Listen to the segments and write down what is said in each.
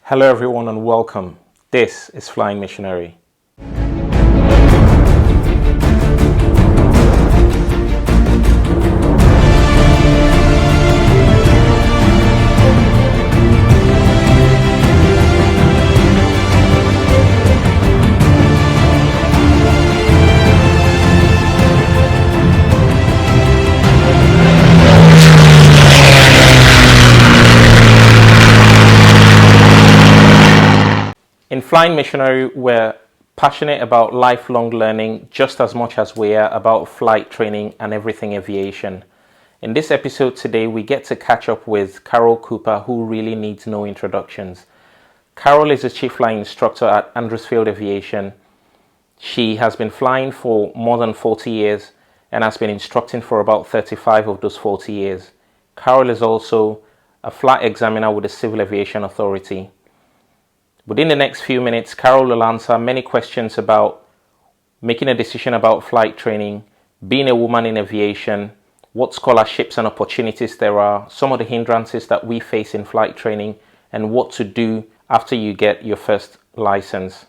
Hello everyone and welcome. This is Flying Missionary. In Flying Missionary, we're passionate about lifelong learning just as much as we are about flight training and everything aviation. In this episode today, we get to catch up with Carol Cooper, who really needs no introductions. Carol is a chief flying instructor at Andrews Field Aviation. She has been flying for more than 40 years and has been instructing for about 35 of those 40 years. Carol is also a flight examiner with the Civil Aviation Authority. Within the next few minutes, Carol will answer many questions about making a decision about flight training, being a woman in aviation, what scholarships and opportunities there are, some of the hindrances that we face in flight training, and what to do after you get your first license.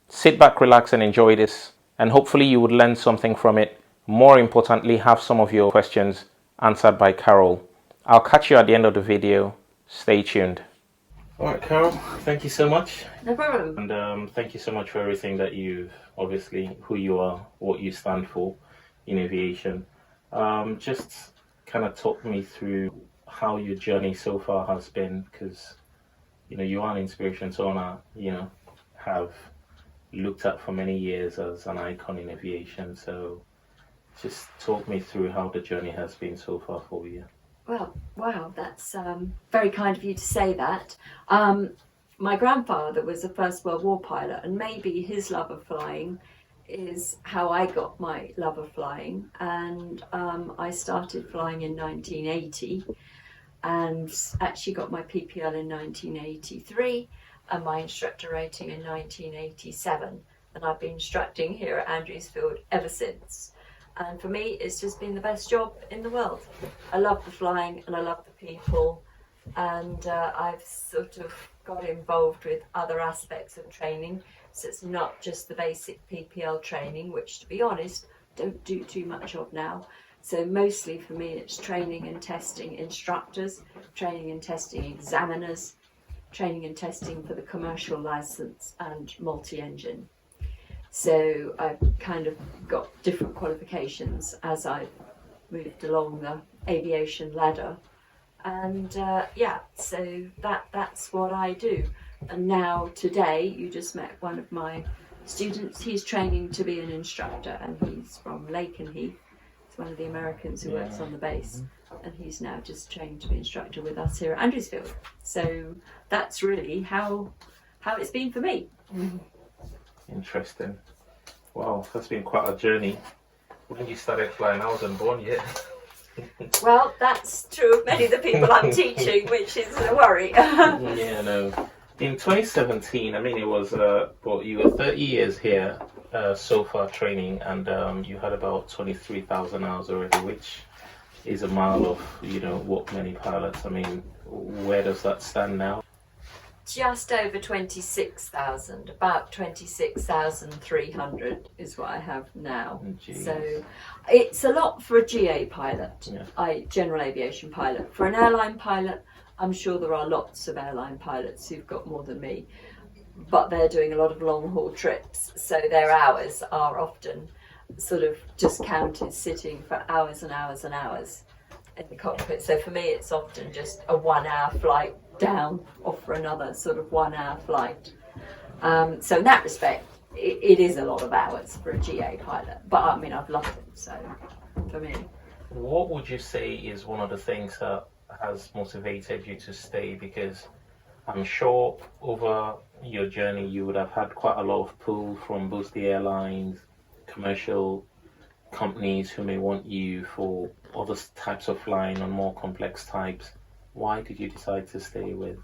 Sit back, relax, and enjoy this, and hopefully you would learn something from it. More importantly, have some of your questions answered by Carol. I'll catch you at the end of the video. Stay tuned. All right, Carol, thank you so much. No problem. And thank you so much for everything that you've, obviously, who you are, what you stand for in aviation. Just kind of talk me through how your journey so far has been, because, you are an inspiration, someone I, have looked at for many years as an icon in aviation. So just talk me through how the journey has been so far for you. Well, wow, that's very kind of you to say that. My grandfather was a First World War pilot, and maybe his love of flying is how I got my love of flying. And I started flying in 1980 and actually got my PPL in 1983 and my instructor rating in 1987. And I've been instructing here at Andrews Field ever since. And for me, it's just been the best job in the world. I love the flying and I love the people. And I've sort of got involved with other aspects of training. So it's not just the basic PPL training, which, to be honest, don't do too much of now. So mostly for me, it's training and testing instructors, training and testing examiners, training and testing for the commercial license and multi-engine. So I've kind of got different qualifications as I've moved along the aviation ladder. And so that's what I do. And now today, you just met one of my students. He's training to be an instructor, and he's from Lakenheath. He's one of the Americans who works on the base. And he's now just training to be instructor with us here at Andrews Field. So that's really how it's been for me. Interesting. Wow, that's been quite a journey. When you started flying, I wasn't born yet. Well, that's true of many of the people I'm teaching, which is a worry. Yeah, no. In 2017, it was, you were 30 years here so far training, and you had about 23,000 hours already, which is a mile of, what many pilots. Where does that stand now? Just over 26,000, about 26,300 is what I have now. Jeez. So it's a lot for a GA pilot, Yeah. General Aviation pilot. For an airline pilot, I'm sure there are lots of airline pilots who've got more than me, but they're doing a lot of long haul trips, so their hours are often sort of just counted sitting for hours and hours and hours in the cockpit. So for me, it's often just a 1 hour flight down, off for another sort of 1 hour flight. So in that respect, it is a lot of hours for a GA pilot, but I've loved it, so for me. What would you say is one of the things that has motivated you to stay? Because I'm sure over your journey you would have had quite a lot of pull from both the airlines, commercial companies who may want you for other types of flying on more complex types. Why did you decide to stay with,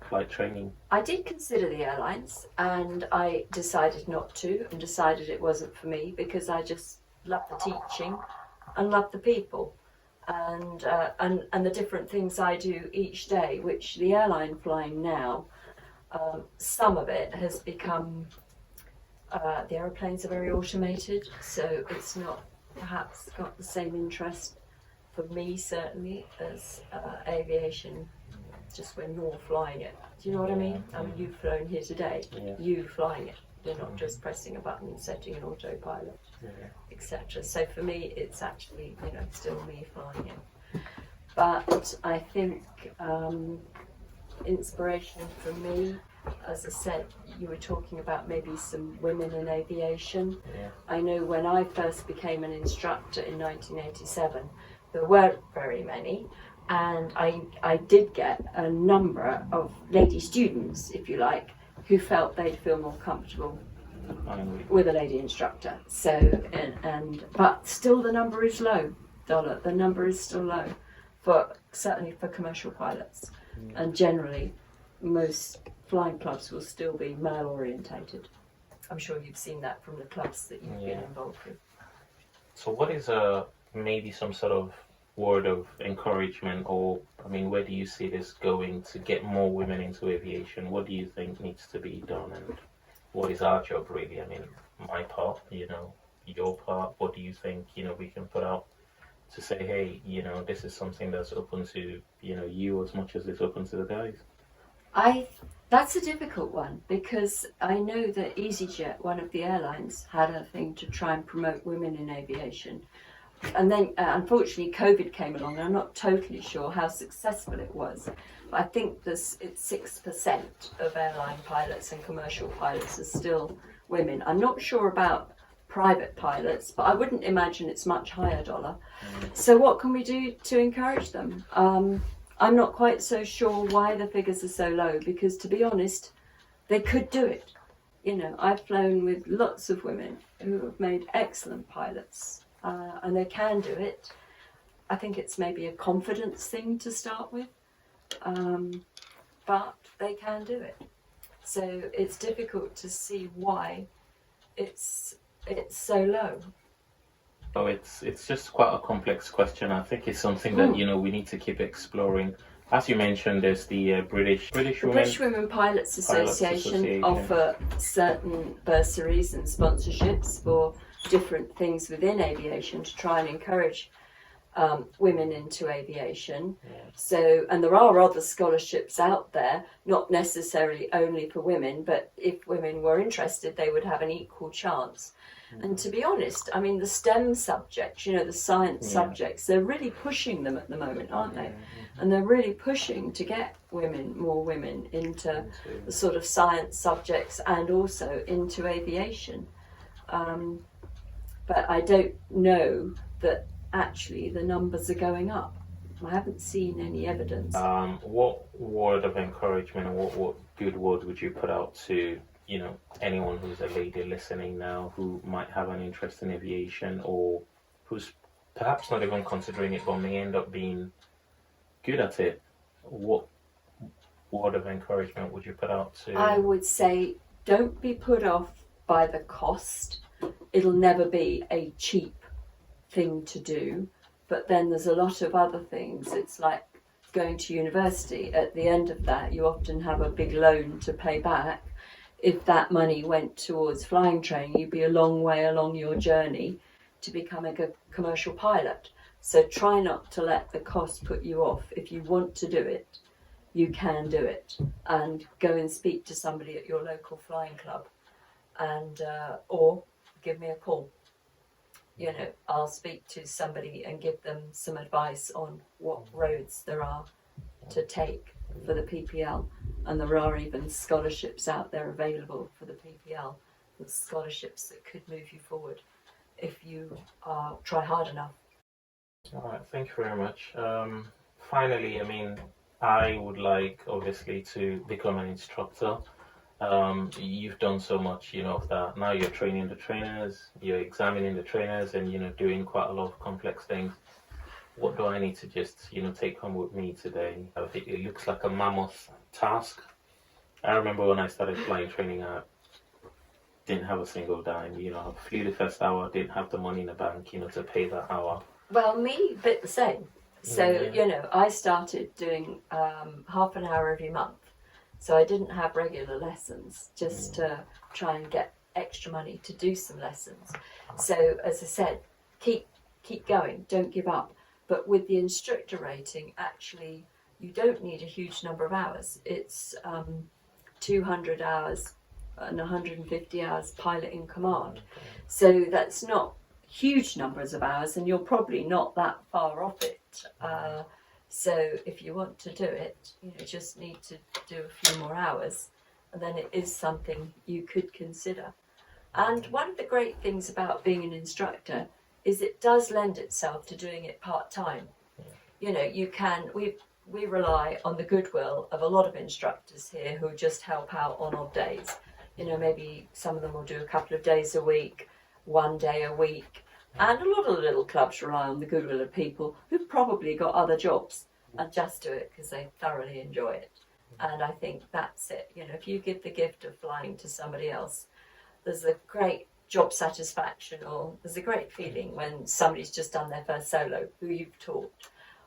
flight training? I did consider the airlines, and I decided not to, and decided it wasn't for me because I just love the teaching and love the people, and the different things I do each day, which the airline flying now Some of it has become, the aeroplanes are very automated, so it's not perhaps got the same interest for me certainly as aviation, just when you're flying it. Do you know what I mean? I mean, you've flown here today, you flying it. You're not just pressing a button and setting an autopilot, etc. So for me, it's actually, still me flying it. But I think inspiration for me, as I said, you were talking about maybe some women in aviation. I know when I first became an instructor in 1987, there weren't very many, and I did get a number of lady students, if you like, who felt they'd feel more comfortable with a lady instructor. So, but still the number is low, Dollar. The number is still low, certainly for commercial pilots, and generally most flying clubs will still be male orientated. I'm sure you've seen that from the clubs that you've been involved with. So what is maybe some sort of word of encouragement, or where do you see this going to get more women into aviation? What do you think needs to be done, and what is our job really? My part, your part. What do you think we can put out to say, hey, this is something that's open to you as much as it's open to the guys? That's a difficult one, because I know that EasyJet, one of the airlines, had a thing to try and promote women in aviation. And then, unfortunately, COVID came along, and I'm not totally sure how successful it was. But I think it's 6% of airline pilots and commercial pilots are still women. I'm not sure about private pilots, but I wouldn't imagine it's much higher, Dollar. So what can we do to encourage them? I'm not quite so sure why the figures are so low, because to be honest, they could do it. I've flown with lots of women who have made excellent pilots. And they can do it. I think it's maybe a confidence thing to start with, but they can do it. So it's difficult to see why it's so low. Oh, it's just quite a complex question. I think it's something that we need to keep exploring. As you mentioned, there's the British Women Pilots Association offer certain bursaries and sponsorships for different things within aviation to try and encourage women into aviation. So, and there are other scholarships out there, not necessarily only for women, but if women were interested, they would have an equal chance. And to be honest, the STEM subjects, the science subjects, they're really pushing them at the moment, aren't they? And they're really pushing to get more women into the sort of science subjects and also into aviation. But I don't know that actually the numbers are going up. I haven't seen any evidence. What word of encouragement, or what good word would you put out to anyone who's a lady listening now who might have an interest in aviation, or who's perhaps not even considering it but may end up being good at it? What word of encouragement would you put out to? I would say don't be put off by the cost. It'll never be a cheap thing to do, but then there's a lot of other things. It's like going to university. At the end of that, you often have a big loan to pay back. If that money went towards flying training, you'd be a long way along your journey to becoming a commercial pilot. So try not to let the cost put you off. If you want to do it, you can do it. And go and speak to somebody at your local flying club, and or give me a call. I'll speak to somebody and give them some advice on what roads there are to take for the PPL. And there are even scholarships out there available for the PPL. There's scholarships that could move you forward if you try hard enough. All right, thank you very much. Finally, I would like, obviously, to become an instructor. You've done so much, of that. Now you're training the trainers, you're examining the trainers, and, doing quite a lot of complex things. What do I need to just, take home with me today? It looks like a mammoth task. I remember when I started flying training, I didn't have a single dime. I flew the first hour, didn't have the money in the bank, to pay that hour. Well, me, a bit the same. So, I started doing half an hour every month. So I didn't have regular lessons, just to try and get extra money to do some lessons. So as I said, keep going, don't give up. But with the instructor rating, actually, you don't need a huge number of hours. It's 200 hours and 150 hours pilot in command. So that's not huge numbers of hours, and you're probably not that far off it. So if you want to do it, you just need to do a few more hours, and then it is something you could consider. And one of the great things about being an instructor is it does lend itself to doing it part-time. You can, we rely on the goodwill of a lot of instructors here who just help out on odd days. Maybe some of them will do a couple of days a week, 1 day a week. And a lot of the little clubs rely on the goodwill of people who've probably got other jobs and just do it because they thoroughly enjoy it. And I think that's it. If you give the gift of flying to somebody else, there's a great job satisfaction, or there's a great feeling when somebody's just done their first solo who you've taught.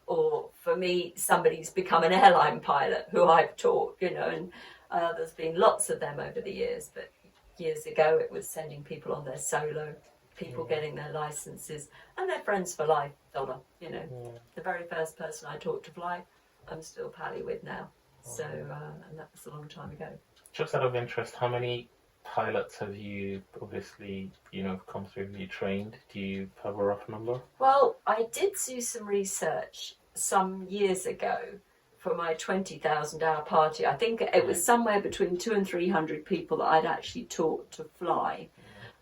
Or for me, somebody's become an airline pilot who I've taught, and there's been lots of them over the years. But years ago, it was sending people on their solo, people getting their licenses, and they're friends for life, Donna. The very first person I taught to fly, I'm still pally with now. So, and that was a long time ago. Just out of interest, how many pilots have you obviously, come through, you trained? Do you have a rough number? Well, I did do some research some years ago for my 20,000 hour party. I think it was somewhere between 200 and 300 people that I'd actually taught to fly.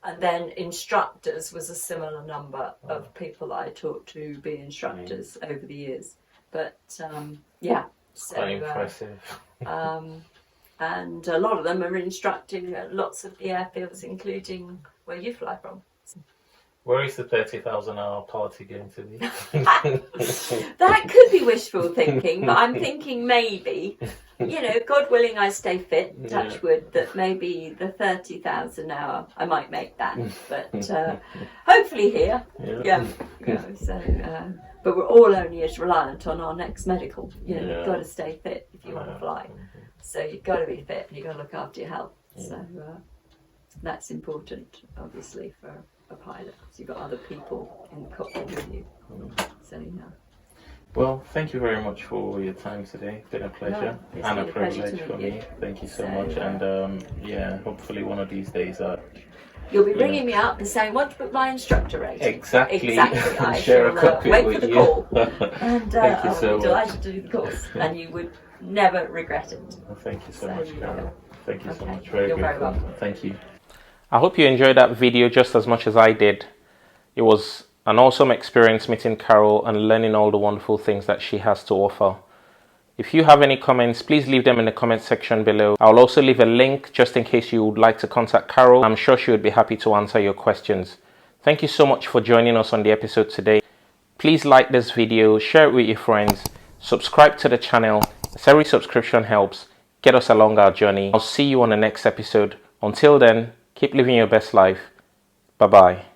And then instructors was a similar number of people that I taught to be instructors over the years. But yeah. So, quite impressive. And a lot of them are instructing at lots of the airfields, including where you fly from. Where is the 30,000 hour party going to be? That could be wishful thinking, but I'm thinking maybe, God willing I stay fit, touch wood, that maybe the 30,000 hour, I might make that, but hopefully here, so, but we're all only as reliant on our next medical, you've got to stay fit if you want to fly, so you've got to be fit and you've got to look after your health, so that's important, obviously, for a pilot, because you've got other people in the cockpit with you, so Well, thank you very much for your time today. It's been a pleasure and a privilege for me. Thank you so much. And hopefully one of these days you'll be ringing me up and saying, "Want to book my instructor rating?" Exactly. I share shall a cockpit wait with for the you. call. And Thank you I'll so be much. delighted to do the course, and you would never regret it. Well, thank you so much, Carol. Thank you so much. You're very welcome. Thank you. I hope you enjoyed that video just as much as I did. It was an awesome experience meeting Carol and learning all the wonderful things that she has to offer. If you have any comments, please leave them in the comment section below. I'll also leave a link just in case you would like to contact Carol. I'm sure she would be happy to answer your questions. Thank you so much for joining us on the episode today. Please like this video, share it with your friends, subscribe to the channel, as every subscription helps get us along our journey. I'll see you on the next episode. Until then, keep living your best life. Bye-bye.